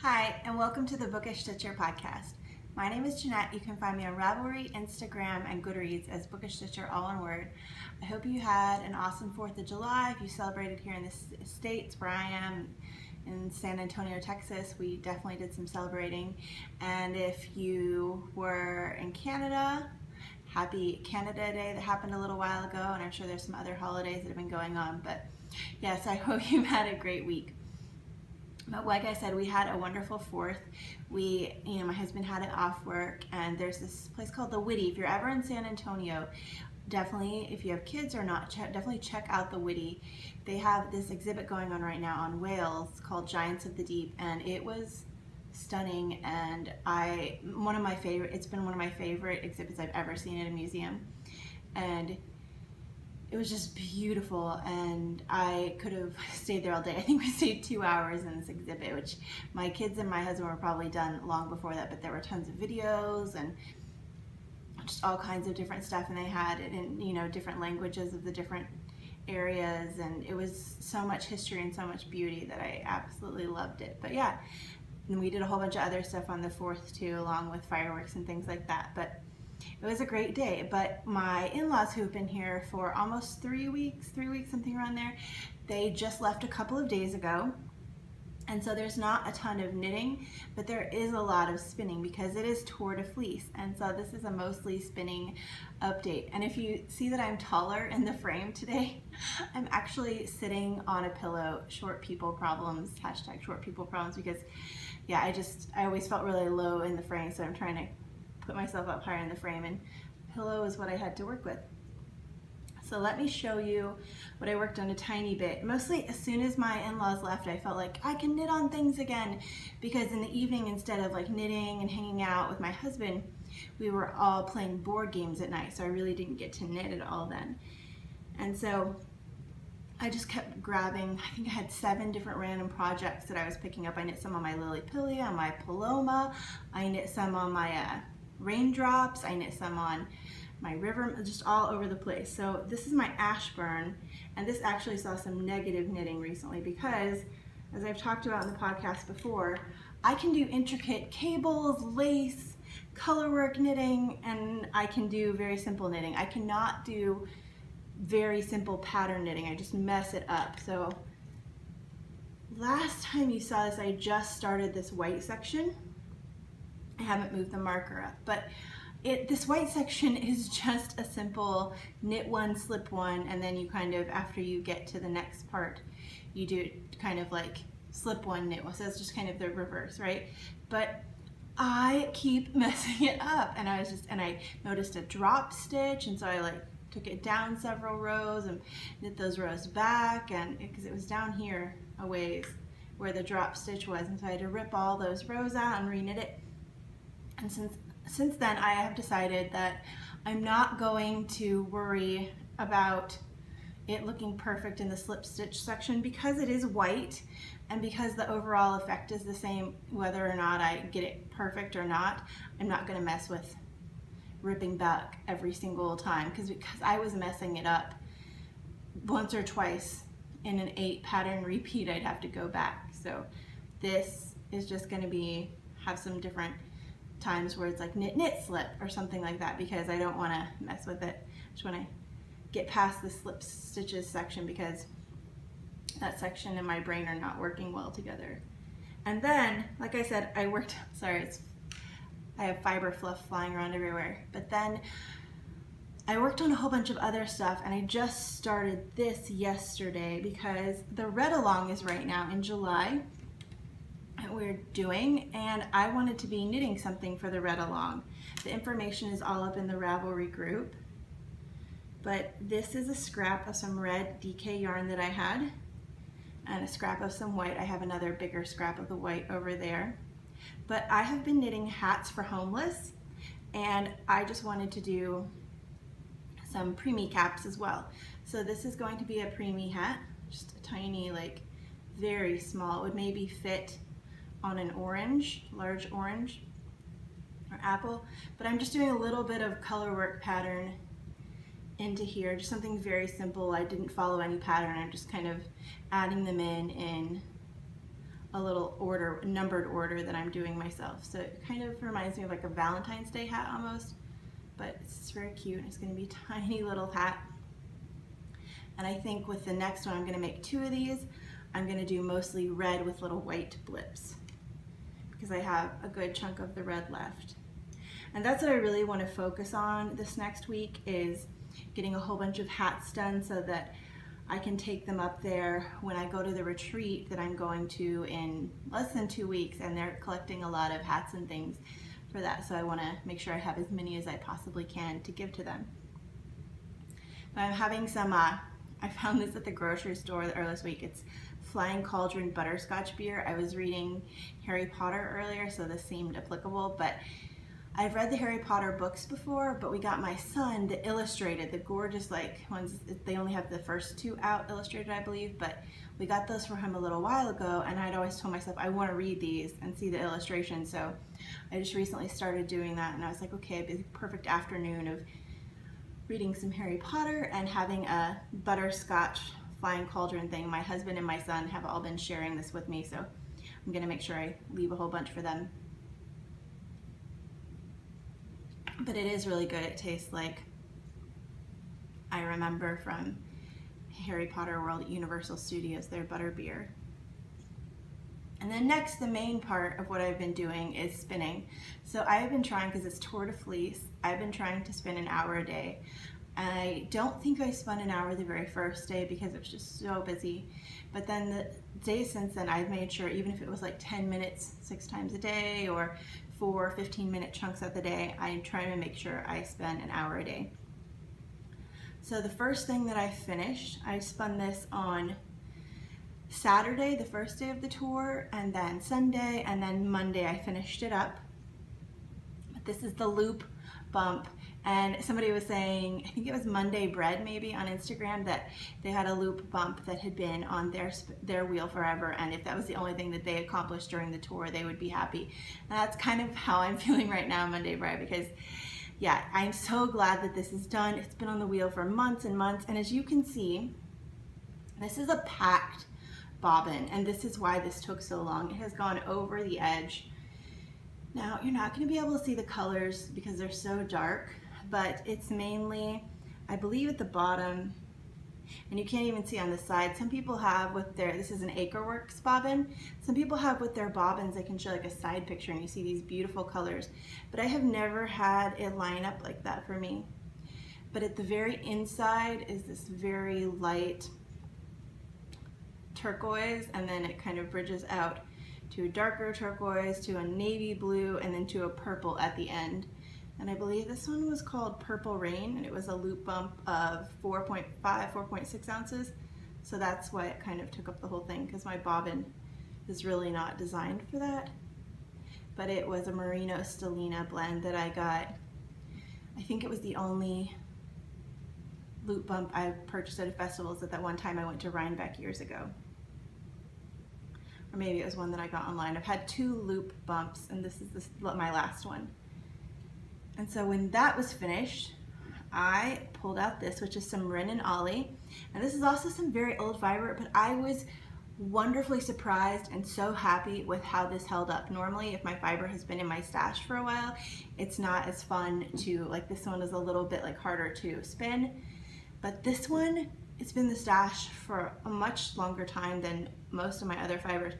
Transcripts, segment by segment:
Hi, and welcome to the BookishStitcher podcast. My name is Jeanette. You can find me on Ravelry, Instagram, and Goodreads as BookishStitcher, all one word. I hope you had an awesome 4th of July. If you celebrated here in the States, where I am in San Antonio, Texas, we definitely did some celebrating. And if you were in Canada, happy Canada Day that happened a little while ago, and I'm sure there's some other holidays that have been going on. But yes, I hope you've had a great week. But like I said, we had a wonderful 4th. My husband had it off work, and there's this place called the Whitty. If you're ever in San Antonio, definitely, if you have kids or not, definitely check out the Whitty. They have this exhibit going on right now on whales called Giants of the Deep, and it was stunning. And it's been one of my favorite exhibits I've ever seen at a museum. And it was just beautiful, and I could have stayed there all day. I think we stayed 2 hours in this exhibit, which my kids and my husband were probably done long before that, but there were tons of videos and just all kinds of different stuff, and they had it in different languages of the different areas, and it was so much history and so much beauty that I absolutely loved it. But yeah, and we did a whole bunch of other stuff on the 4th too, along with fireworks and things like that. But it was a great day. But my in-laws, who've been here for almost 3 weeks, something around there, they just left a couple of days ago. And so there's not a ton of knitting, but there is a lot of spinning because it is Tour de Fleece. And so this is a mostly spinning update. And if you see that I'm taller in the frame today, I'm actually sitting on a pillow. Short people problems, hashtag short people problems, because yeah, I always felt really low in the frame, so I'm trying to put myself up higher in the frame, and pillow is what I had to work with. So let me show you what I worked on a tiny bit. Mostly as soon as my in-laws left, I felt like I can knit on things again, because in the evening, instead of like knitting and hanging out with my husband, we were all playing board games at night, so I really didn't get to knit at all then. And so I just kept grabbing. I think I had 7 different random projects that I was picking up. I knit some on my Lily Pilly, on my Paloma, I knit some on my raindrops, I knit some on my river, just all over the place. So this is my Ashburn, and this actually saw some negative knitting recently because, as I've talked about in the podcast before, I can do intricate cables, lace, colorwork knitting, and I can do very simple knitting. I cannot do very simple pattern knitting. I just mess it up. So last time you saw this, I just started this white section. I haven't moved the marker up, but this white section is just a simple knit one, slip one, and then you kind of, after you get to the next part, you do kind of like slip one, knit one. So it's just kind of the reverse, right? But I keep messing it up, and I noticed a drop stitch, and so I like took it down several rows and knit those rows back, and because it was down here a ways where the drop stitch was, and so I had to rip all those rows out and re-knit it. And since then, I have decided that I'm not going to worry about it looking perfect in the slip stitch section, because it is white and because the overall effect is the same whether or not I get it perfect or not. I'm not going to mess with ripping back every single time, because I was messing it up once or twice in an 8 pattern repeat. I'd have to go back. So this is just going to have some different times where it's like knit, knit, slip or something like that, because I don't want to mess with it. I just want to get past the slip stitches section, because that section and my brain are not working well together. And then, like I said, I have fiber fluff flying around everywhere, but then I worked on a whole bunch of other stuff, and I just started this yesterday because the read along is right now in July that we're doing, and I wanted to be knitting something for the read along. The information is all up in the Ravelry group, but this is a scrap of some red DK yarn that I had, and a scrap of some white. I have another bigger scrap of the white over there. But I have been knitting hats for homeless, and I just wanted to do some preemie caps as well. So this is going to be a preemie hat, just a tiny, like very small. It would maybe fit on an orange, large orange or apple, but I'm just doing a little bit of color work pattern into here, just something very simple. I didn't follow any pattern. I'm just kind of adding them in a little order, numbered order that I'm doing myself. So it kind of reminds me of like a Valentine's Day hat almost, but it's very cute. It's going to be a tiny little hat. And I think with the next one, I'm going to make 2 of these. I'm going to do mostly red with little white blips because I have a good chunk of the red left. And that's what I really want to focus on this next week, is getting a whole bunch of hats done so that I can take them up there when I go to the retreat that I'm going to in less than 2 weeks, and they're collecting a lot of hats and things for that. So I want to make sure I have as many as I possibly can to give to them. But I'm having some, I found this at the grocery store earlier this week. It's Flying Cauldron butterscotch beer. I was reading Harry Potter earlier, so this seemed applicable, but I've read the Harry Potter books before, but we got my son the illustrated, the gorgeous like ones. They only have the first 2 out illustrated, I believe, but we got those for him a little while ago, and I'd always told myself I want to read these and see the illustration, so I just recently started doing that, and I was like, okay, it'd be the perfect afternoon of reading some Harry Potter and having a butterscotch Flying Cauldron thing. My husband and my son have all been sharing this with me, so I'm gonna make sure I leave a whole bunch for them. But it is really good. It tastes like I remember from Harry Potter World at Universal Studios, their butterbeer. And then next, the main part of what I've been doing is spinning. So I've been trying, because it's Tour de Fleece, I've been trying to spin an hour a day. I don't think I spun an hour the very first day because it was just so busy. But then the days since then, I've made sure, even if it was like 10 minutes 6 times a day or 4 15-minute chunks of the day, I'm trying to make sure I spend an hour a day. So the first thing that I finished, I spun this on Saturday, the first day of the tour, and then Sunday, and then Monday I finished it up. This is the loop bump, and somebody was saying, I think it was Monday Bread maybe on Instagram, that they had a loop bump that had been on their wheel forever, and if that was the only thing that they accomplished during the tour, they would be happy. And that's kind of how I'm feeling right now, Monday Bread, because yeah, I'm so glad that this is done. It's been on the wheel for months and months, and as you can see, this is a packed bobbin, and this is why this took so long. It has gone over the edge. Now, you're not going to be able to see the colors because they're so dark, but it's mainly, I believe, at the bottom, and you can't even see on the side. Some people have with their, this is an Acreworks bobbin, some people have with their bobbins, they can show like a side picture and you see these beautiful colors, but I have never had it line up like that for me. But at the very inside is this very light turquoise, and then it kind of bridges out to a darker turquoise, to a navy blue, and then to a purple at the end. And I believe this one was called Purple Rain, and it was a loop bump of 4.5, 4.6 ounces. So that's why it kind of took up the whole thing, because my bobbin is really not designed for that. But it was a Merino Stellina blend that I got. I think it was the only loop bump I purchased at a festival at that one time I went to Rhinebeck years ago. Or maybe it was one that I got online. I've had 2 loop bumps, and this is my last one. And so when that was finished, I pulled out this, which is some Rin and Ollie. And this is also some very old fiber, but I was wonderfully surprised and so happy with how this held up. Normally, if my fiber has been in my stash for a while, it's not as fun to, like this one is a little bit like harder to spin. But this one, it's been the stash for a much longer time than most of my other fibers,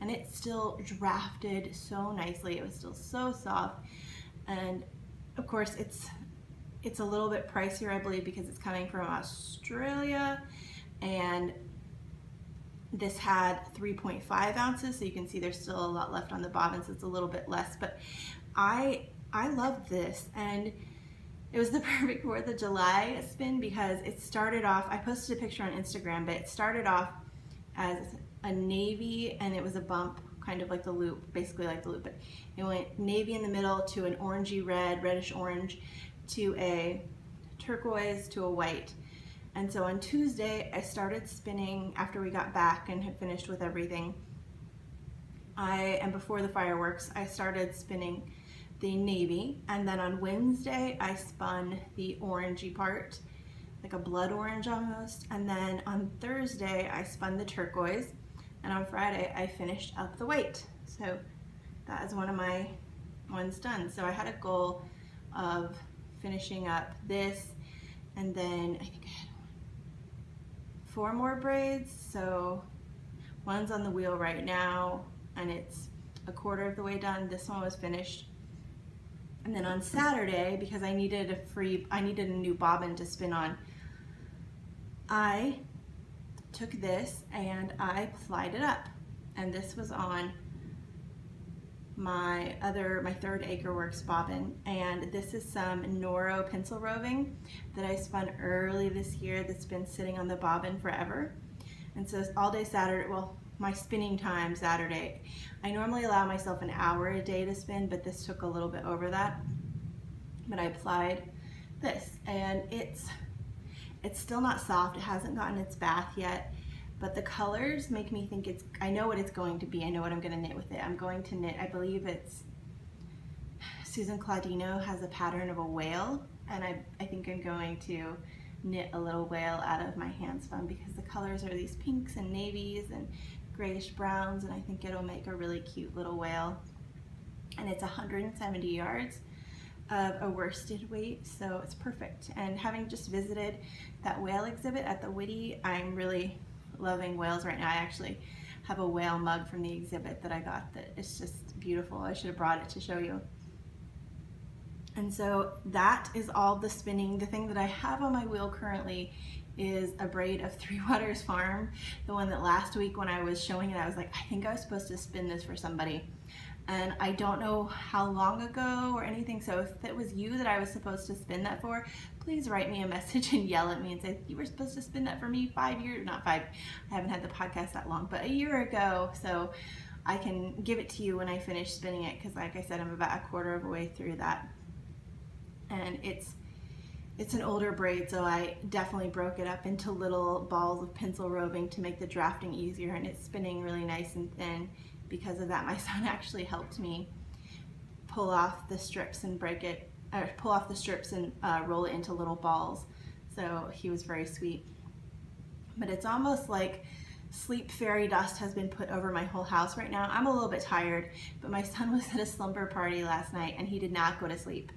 and it still drafted so nicely. It was still so soft, and of course it's a little bit pricier, I believe, because it's coming from Australia, and this had 3.5 ounces, so you can see there's still a lot left on the bobbin, so it's a little bit less. But I love this, and it was the perfect 4th of July spin because it started off, I posted a picture on Instagram, but it started off as a navy, and it was a bump, kind of like the loop, basically like the loop, but it went navy in the middle to an orangey red, reddish orange, to a turquoise, to a white. And so on Tuesday, I started spinning after we got back and had finished with everything. And before the fireworks, I started spinning the navy, and then on Wednesday I spun the orangey part, like a blood orange almost, and then on Thursday I spun the turquoise, And on Friday, I finished up the weight. So that is one of my ones done. So I had a goal of finishing up this, and then I think I had 4 more braids. So one's on the wheel right now, and it's a quarter of the way done. This one was finished. And then on Saturday, because I needed a new bobbin to spin on, I took this and I plied it up. And this was on my 3rd Acre Works bobbin, and this is some Noro pencil roving that I spun early this year that's been sitting on the bobbin forever. And so it's all day Saturday, well, my spinning time Saturday. I normally allow myself an hour a day to spin, but this took a little bit over that. But I applied this, and it's still not soft. It hasn't gotten its bath yet, but the colors make me think I know what it's going to be. I know what I'm going to knit with it. I'm going to knit, I believe it's Susan Claudino has a pattern of a whale, and I think I'm going to knit a little whale out of my hand spun, because the colors are these pinks and navies and grayish browns, and I think it'll make a really cute little whale. And it's 170 yards of a worsted weight, so it's perfect. And having just visited that whale exhibit at the Whitty, I'm really loving whales right now. I actually have a whale mug from the exhibit that I got that is just beautiful. I should have brought it to show you. And so that is all the spinning. The thing that I have on my wheel currently is a braid of Three Waters Farm, the one that last week when I was showing it, I was like, I think I was supposed to spin this for somebody. And I don't know how long ago or anything, so if it was you that I was supposed to spin that for, please write me a message and yell at me and say, you were supposed to spin that for me 5 years, not 5, I haven't had the podcast that long, but a year ago, so I can give it to you when I finish spinning it, because like I said, I'm about a quarter of a way through that. And it's an older braid, so I definitely broke it up into little balls of pencil roving to make the drafting easier, and it's spinning really nice and thin. Because of that, my son actually helped me pull off the strips and roll it into little balls. So he was very sweet. But it's almost like sleep fairy dust has been put over my whole house right now. I'm a little bit tired, but my son was at a slumber party last night and he did not go to sleep.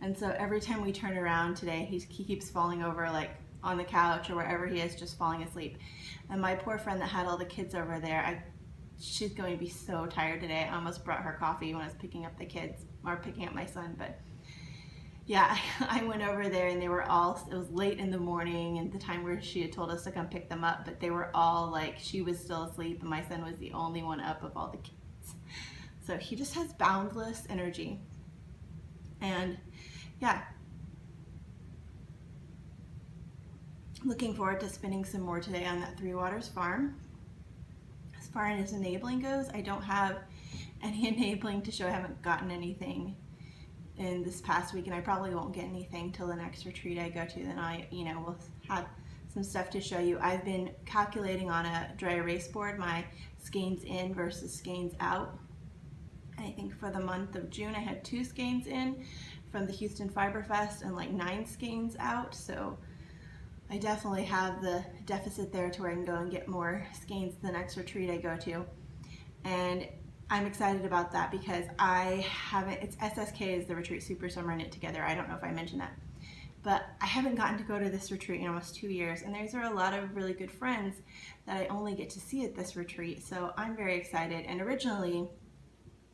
And so every time we turn around today, he keeps falling over, like on the couch or wherever he is, just falling asleep. And my poor friend that had all the kids over there, she's going to be so tired today. I almost brought her coffee when I was picking up the kids, or picking up my son, but yeah, I went over there and they were all, it was late in the morning and the time where she had told us to come pick them up, but they were all like, she was still asleep and my son was the only one up of all the kids. So he just has boundless energy. And yeah, looking forward to spinning some more today on that Three Waters Farm. As far as enabling goes, I don't have any enabling to show. I haven't gotten anything in this past week, and I probably won't get anything till the next retreat I go to. Then I, will have some stuff to show you. I've been calculating on a dry erase board my skeins in versus skeins out. I think for the month of June I had 2 skeins in from the Houston Fiber Fest and like 9 skeins out. So I definitely have the deficit there to where I can go and get more skeins the next retreat I go to. And I'm excited about that because it's SSK is the Retreat Super Summer Knit Together. I don't know if I mentioned that. But I haven't gotten to go to this retreat in almost 2 years. And these are a lot of really good friends that I only get to see at this retreat. So I'm very excited. And originally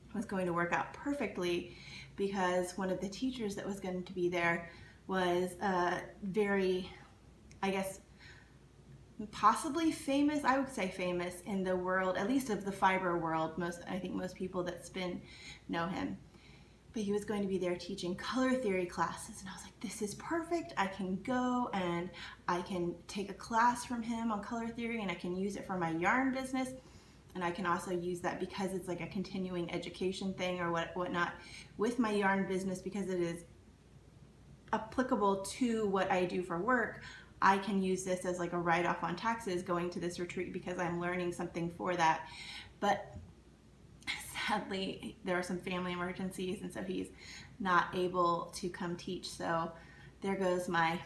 it was going to work out perfectly because one of the teachers that was going to be there was very, I guess, possibly famous, I would say famous in the world, at least of the fiber world. I think most people that spin know him. But he was going to be there teaching color theory classes, and I was like, this is perfect. I can go and I can take a class from him on color theory and I can use it for my yarn business, and I can also use that because it's like a continuing education thing or whatnot with my yarn business, because it is applicable to what I do for work. I can use this as like a write-off on taxes going to this retreat because I'm learning something for that. But sadly, there are some family emergencies, and so he's not able to come teach. So there goes my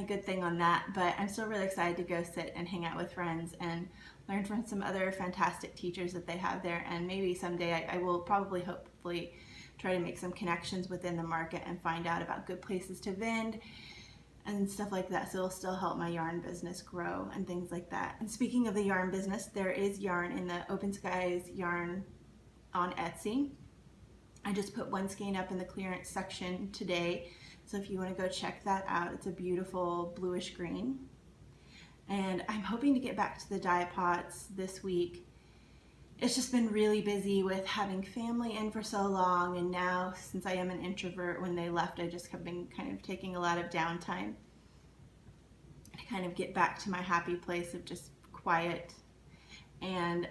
good thing on that. But I'm still really excited to go sit and hang out with friends and learn from some other fantastic teachers that they have there, and maybe someday I will probably hopefully try to make some connections within the market and find out about good places to vend and stuff like that, so it'll still help my yarn business grow and things like that. And speaking of the yarn business, there is yarn in the Open Skies yarn on Etsy. I just put one skein up in the clearance section today, so if you want to go check that out, it's a beautiful bluish green. And I'm hoping to get back to the dye pots this week. It's just been really busy with having family in for so long, and now since I am an introvert, when they left I just have been kind of taking a lot of downtime to kind of get back to my happy place of just quiet. And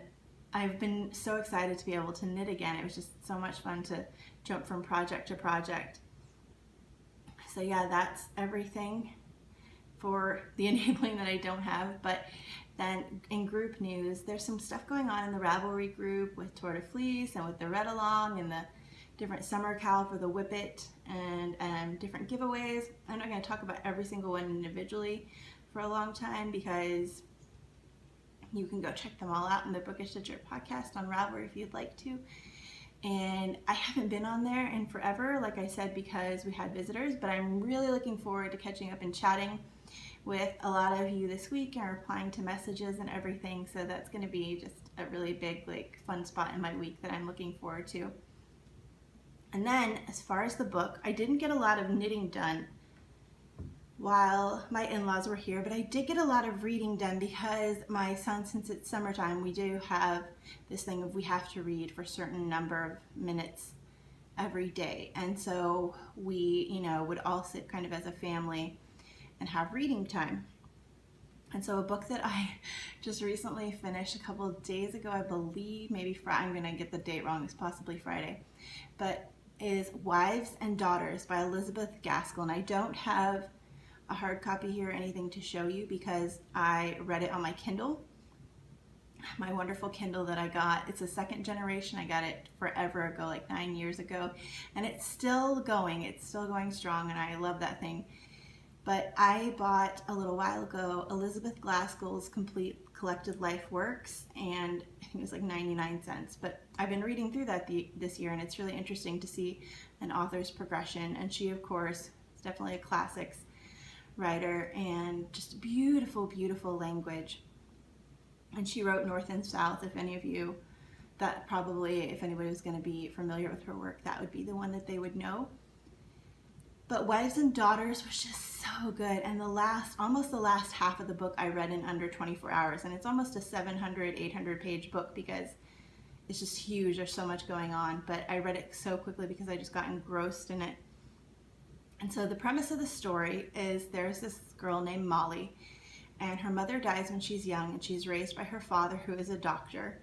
I've been so excited to be able to knit again. It was just so much fun to jump from project to project. So yeah, that's everything for the enabling that I don't have. But then in group news, there's some stuff going on in the Ravelry group with Tour de Fleece and with the Read Along and the different summer cal for the Whippet and different giveaways. I'm not going to talk about every single one individually for a long time, because you can go check them all out in the BookishStitcher podcast on Ravelry if you'd like to. And I haven't been on there in forever, like I said, because we had visitors, but I'm really looking forward to catching up and chatting with a lot of you this week and replying to messages and everything. So that's going to be just a really big, like, fun spot in my week that I'm looking forward to. And then as far as the book, I didn't get a lot of knitting done while my in-laws were here, but I did get a lot of reading done because my son, since it's summertime, we do have this thing of we have to read for a certain number of minutes every day. And so we, would all sit kind of as a family and have reading time. And so a book that I just recently finished a couple of days ago, I believe, maybe Friday, I'm going to get the date wrong, it's possibly Friday, but is Wives and Daughters by Elizabeth Gaskell. And I don't have a hard copy here or anything to show you because I read it on my Kindle, my wonderful Kindle that I got. It's a second generation. I got it forever ago, like 9 years ago, and it's still going strong, and I love that thing. But I bought a little while ago Elizabeth Gaskell's Complete Collected Life Works, and I think it was like 99 cents. But I've been reading through that this year, and it's really interesting to see an author's progression. And she, of course, is definitely a classics writer, and just beautiful, beautiful language. And she wrote North and South. If any of you, that probably, if anybody was going to be familiar with her work, that would be the one that they would know. But Wives and Daughters was just so good, and almost the last half of the book I read in under 24 hours, and it's almost a 700, 800 page book because it's just huge. There's so much going on, but I read it so quickly because I just got engrossed in it. And so the premise of the story is there's this girl named Molly, and her mother dies when she's young, and she's raised by her father, who is a doctor.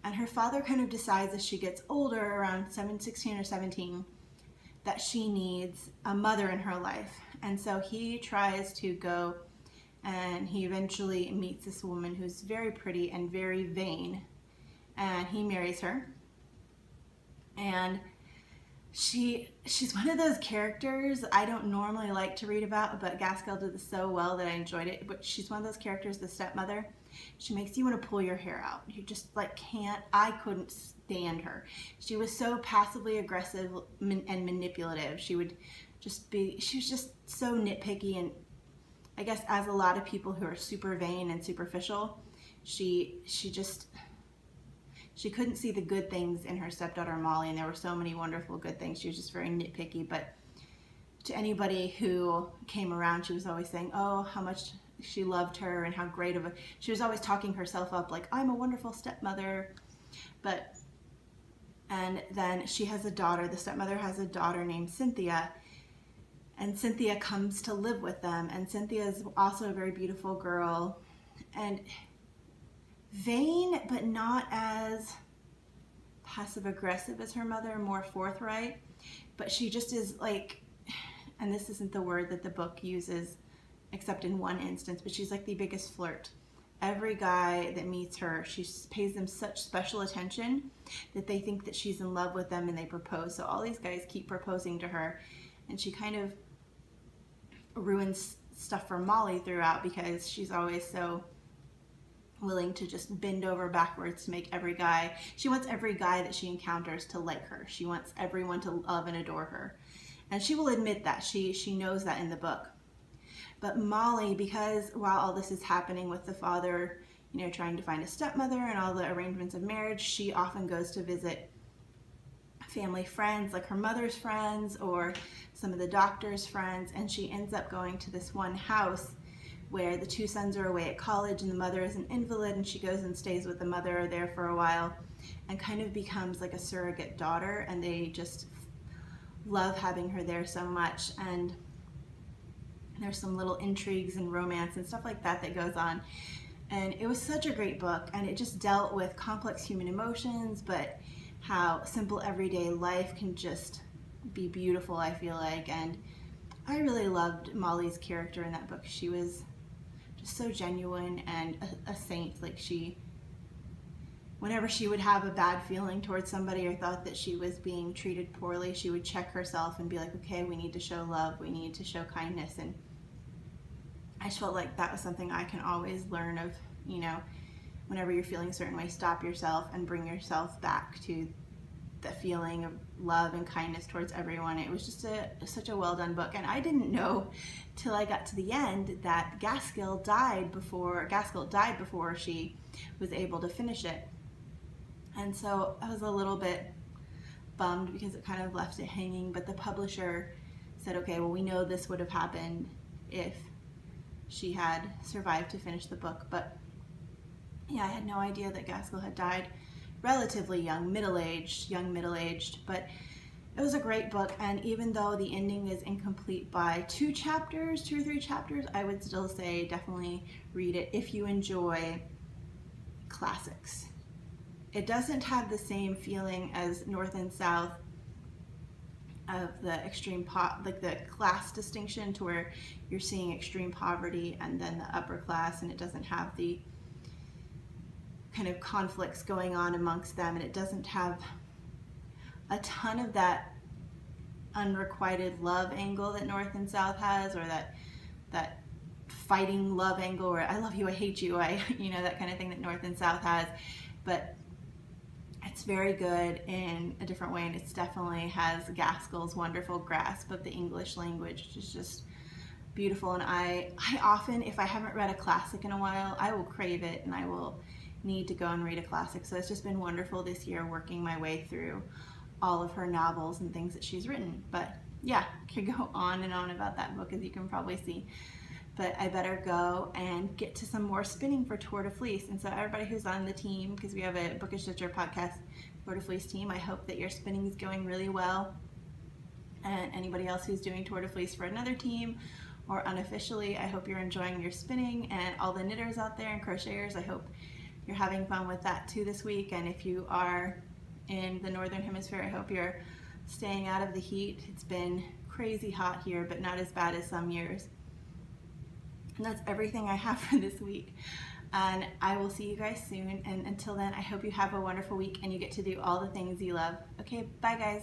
And her father kind of decides as she gets older, around 16 or 17, that she needs a mother in her life. And so he tries to go, and he eventually meets this woman who's very pretty and very vain, and he marries her. And she's one of those characters I don't normally like to read about, but Gaskell did this so well that I enjoyed it. But she's one of those characters, the stepmother. She makes you want to pull your hair out. You just I couldn't stand her. She was so passively aggressive and manipulative. She was just so nitpicky, and I guess as a lot of people who are super vain and superficial, she couldn't see the good things in her stepdaughter Molly, and there were so many wonderful good things. She was just very nitpicky, but to anybody who came around, she was always saying, oh, how much she loved her and how great she was always talking herself up like, I'm a wonderful stepmother. And then she has a daughter, the stepmother has a daughter named Cynthia, and Cynthia comes to live with them, and Cynthia is also a very beautiful girl, and vain, but not as passive-aggressive as her mother, more forthright. But she just is like, and this isn't the word that the book uses except in one instance, but she's like the biggest flirt. Every guy that meets her, she pays them such special attention that they think that she's in love with them, and they propose. So all these guys keep proposing to her, and she kind of ruins stuff for Molly throughout because she's always so willing to just bend over backwards to make every guy, she wants every guy that she encounters to like her. She wants everyone to love and adore her. And she will admit that. She knows that in the book. But Molly, because while all this is happening with the father, you know, trying to find a stepmother and all the arrangements of marriage, she often goes to visit family friends, like her mother's friends or some of the doctor's friends, and she ends up going to this one house where the two sons are away at college and the mother is an invalid, and she goes and stays with the mother there for a while and kind of becomes like a surrogate daughter, and they just love having her there so much. And there's some little intrigues and romance and stuff like that that goes on. And it was such a great book, and it just dealt with complex human emotions, but how simple everyday life can just be beautiful, I feel like. And I really loved Molly's character in that book. She was just so genuine and a saint. Like, she, whenever she would have a bad feeling towards somebody or thought that she was being treated poorly, she would check herself and be like, okay, we need to show love, we need to show kindness. And I just felt like that was something I can always learn of, you know, whenever you're feeling a certain way, stop yourself and bring yourself back to the feeling of love and kindness towards everyone. It was just such a well done book. And I didn't know till I got to the end that Gaskell died before she was able to finish it. And so I was a little bit bummed because it kind of left it hanging, but the publisher said, okay, well, we know this would have happened if she had survived to finish the book. But yeah, I had no idea that Gaskell had died relatively young, middle-aged, but it was a great book. And even though the ending is incomplete by 2 or 3 chapters, I would still say definitely read it if you enjoy classics. It doesn't have the same feeling as North and South of the extreme like the class distinction, to where you're seeing extreme poverty and then the upper class, and it doesn't have the kind of conflicts going on amongst them, and it doesn't have a ton of that unrequited love angle that North and South has, or that fighting love angle, or I love you, I hate you, you know, that kind of thing that North and South has. But it's very good in a different way, and it's definitely has Gaskell's wonderful grasp of the English language, which is just beautiful. And I often, if I haven't read a classic in a while, I will crave it and I will need to go and read a classic. So it's just been wonderful this year working my way through all of her novels and things that she's written. But yeah, I could go on and on about that book, as you can probably see. But I better go and get to some more spinning for Tour de Fleece. And so everybody who's on the team, because we have a BookishStitcher podcast Tour de Fleece team, I hope that your spinning is going really well. And anybody else who's doing Tour de Fleece for another team or unofficially, I hope you're enjoying your spinning. And all the knitters out there and crocheters, I hope you're having fun with that too this week. And if you are in the Northern Hemisphere, I hope you're staying out of the heat. It's been crazy hot here, but not as bad as some years. And that's everything I have for this week. And I will see you guys soon. And until then, I hope you have a wonderful week and you get to do all the things you love. Okay, bye guys.